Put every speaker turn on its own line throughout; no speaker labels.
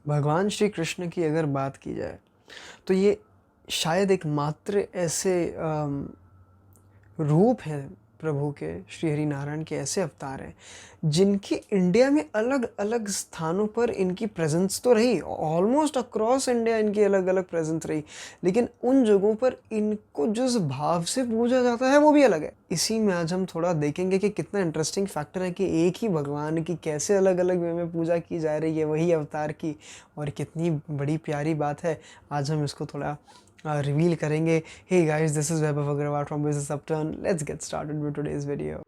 भगवान श्री कृष्ण की अगर बात की जाए तो ये शायद एकमात्र ऐसे रूप हैं प्रभु के, श्री हरि नारायण के ऐसे अवतार हैं जिनकी इंडिया में अलग अलग स्थानों पर इनकी प्रेजेंस तो रही, ऑलमोस्ट अक्रॉस इंडिया इनकी अलग अलग प्रेजेंस रही, लेकिन उन जगहों पर इनको जिस भाव से पूजा जाता है वो भी अलग है। इसी में आज हम थोड़ा देखेंगे कि कितना इंटरेस्टिंग फैक्टर है कि एक ही भगवान की कैसे अलग अलग वे में पूजा की जा रही है, वही अवतार की, और कितनी बड़ी प्यारी बात है। आज हम इसको थोड़ा रिवील करेंगे। Hey guys, this is Vaibhav Agrawal from Business Upturn. Let's get started with today's video.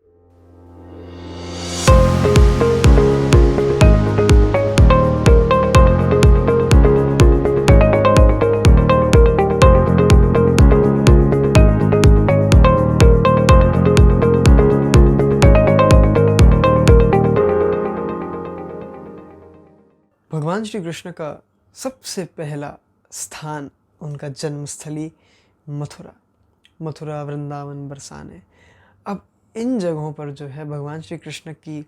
भगवान श्री कृष्ण का सबसे पहला स्थान, उनका जन्मस्थली मथुरा, वृंदावन, बरसाने। अब इन जगहों पर जो है भगवान श्री कृष्ण की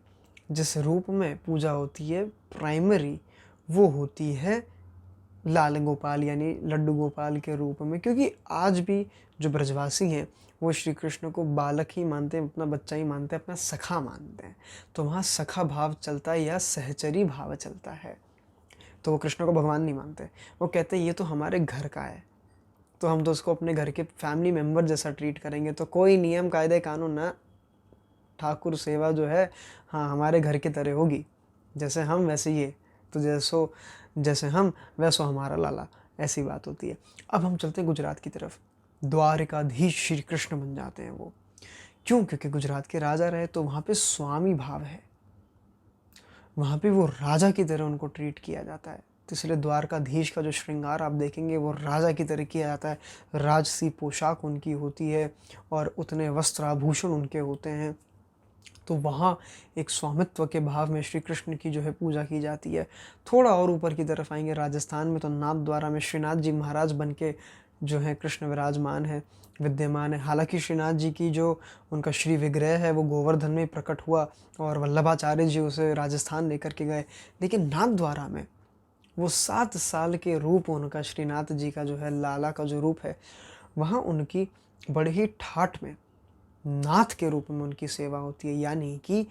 जिस रूप में पूजा होती है प्राइमरी, वो होती है लाल गोपाल यानी लड्डू गोपाल के रूप में, क्योंकि आज भी जो ब्रजवासी हैं वो श्री कृष्ण को बालक ही मानते हैं, अपना बच्चा ही मानते हैं, अपना सखा मानते हैं। तो वहाँ सखा भाव चलता है या सहचरी भाव चलता है। तो वो कृष्ण को भगवान नहीं मानते, वो कहते हैं ये तो हमारे घर का है, तो हम तो उसको अपने घर के फैमिली मेम्बर जैसा ट्रीट करेंगे। तो कोई नियम कायदे कानून ना, ठाकुर सेवा जो है हाँ हमारे घर की तरह होगी, जैसे हम वैसे ये, तो जैसे हम वैसो हमारा लाला, ऐसी बात होती है। अब हम चलते हैं गुजरात की तरफ। द्वारिकाधीश श्री कृष्ण बन जाते हैं वो, क्यों? क्योंकि गुजरात के राजा रहे, तो वहाँ पे स्वामी भाव है, वहाँ पे वो राजा की तरह उनको ट्रीट किया जाता है। तो इसलिए द्वारकाधीश का जो श्रृंगार आप देखेंगे वो राजा की तरह किया जाता है। राजसी पोशाक उनकी होती है और उतने वस्त्र आभूषण उनके होते हैं। तो वहाँ एक स्वामित्व के भाव में श्री कृष्ण की जो है पूजा की जाती है। थोड़ा और ऊपर की तरफ आएंगे राजस्थान में, तो नाथद्वारा में श्रीनाथ जी महाराज बन के जो है कृष्ण विराजमान है, विद्यमान है। हालांकि श्रीनाथ जी की जो उनका श्री विग्रह है वो गोवर्धन में प्रकट हुआ और वल्लभाचार्य जी उसे राजस्थान लेकर के गए, लेकिन नाथद्वारा में वो 7 साल के रूप उनका श्रीनाथ जी का जो है लाला का जो रूप है, वहाँ उनकी बड़े ही ठाठ में नाथ के रूप में उनकी सेवा होती है। यानी कि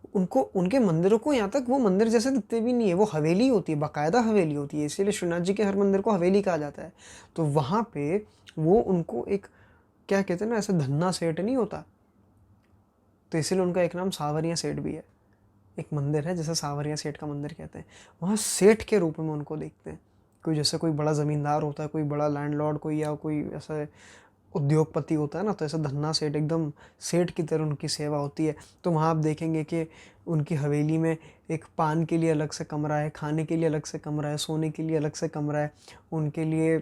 उनको, उनके मंदिरों को यहाँ तक वो मंदिर जैसे दिखते भी नहीं है, वो हवेली होती है, बाकायदा हवेली होती है, इसीलिए श्रीनाथ जी के हर मंदिर को हवेली कहा जाता है। तो वहाँ पे वो उनको एक, क्या कहते हैं ना, ऐसे धन्ना सेठ नहीं होता, तो इसीलिए उनका एक नाम सावरिया सेठ भी है। एक मंदिर है जैसे सावरिया सेठ का मंदिर कहते हैं, वहाँ सेठ के रूप में उनको देखते हैं। कोई जैसे कोई बड़ा ज़मींदार होता है, कोई बड़ा लैंडलॉर्ड, कोई या कोई ऐसा उद्योगपति होता है ना, तो ऐसा धन्ना सेठ, एकदम सेठ की तरह उनकी सेवा होती है। तो वहाँ आप देखेंगे कि उनकी हवेली में एक पान के लिए अलग से कमरा है, खाने के लिए अलग से कमरा है, सोने के लिए अलग से कमरा है, उनके लिए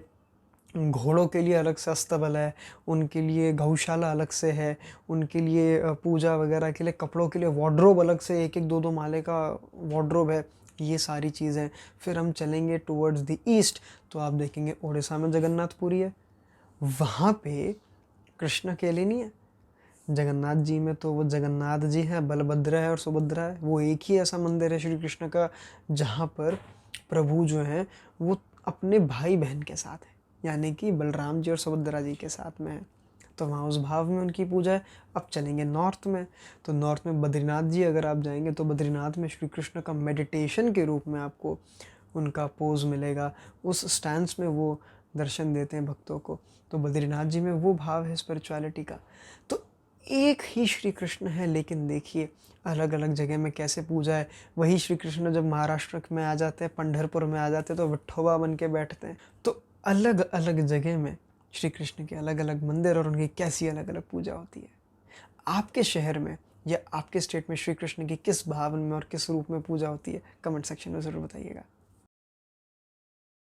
घोड़ों के लिए अलग से अस्तबल है, उनके लिए गौशाला अलग से है, उनके लिए पूजा वगैरह के लिए कपड़ों के लिए वार्डरोब अलग से, एक एक दो दो माले का वार्डरोब है, ये सारी चीज़ें। फिर हम चलेंगे टूवर्ड्स द ईस्ट, तो आप देखेंगे उड़ीसा में जगन्नाथपुरी है, वहाँ पे कृष्ण अकेले नहीं है। जगन्नाथ जी में तो वो जगन्नाथ जी हैं, बलभद्र है और सुभद्रा है। वो एक ही ऐसा मंदिर है श्री कृष्ण का जहाँ पर प्रभु जो हैं वो अपने भाई बहन के साथ है, यानी कि बलराम जी और सुभद्रा जी के साथ में है। तो वहाँ उस भाव में उनकी पूजा है। अब चलेंगे नॉर्थ में, तो नॉर्थ में बद्रीनाथ जी अगर आप जाएंगे तो बद्रीनाथ में श्री कृष्ण का मेडिटेशन के रूप में आपको उनका पोज मिलेगा, उस स्टैंस में वो दर्शन देते हैं भक्तों को। तो बद्रीनाथ जी में वो भाव है स्पिरिचुअलिटी का। तो एक ही श्री कृष्ण है, लेकिन देखिए अलग अलग जगह में कैसे पूजा है। वही श्री कृष्ण जब महाराष्ट्र में आ जाते हैं, पंढरपुर में आ जाते हैं, तो विठोबा बन के बैठते हैं। तो अलग अलग जगह में श्री कृष्ण के अलग अलग मंदिर और उनकी कैसी अलग अलग पूजा होती है। आपके शहर में या आपके स्टेट में श्री कृष्ण की किस भाव में और किस रूप में पूजा होती है, कमेंट सेक्शन में ज़रूर बताइएगा।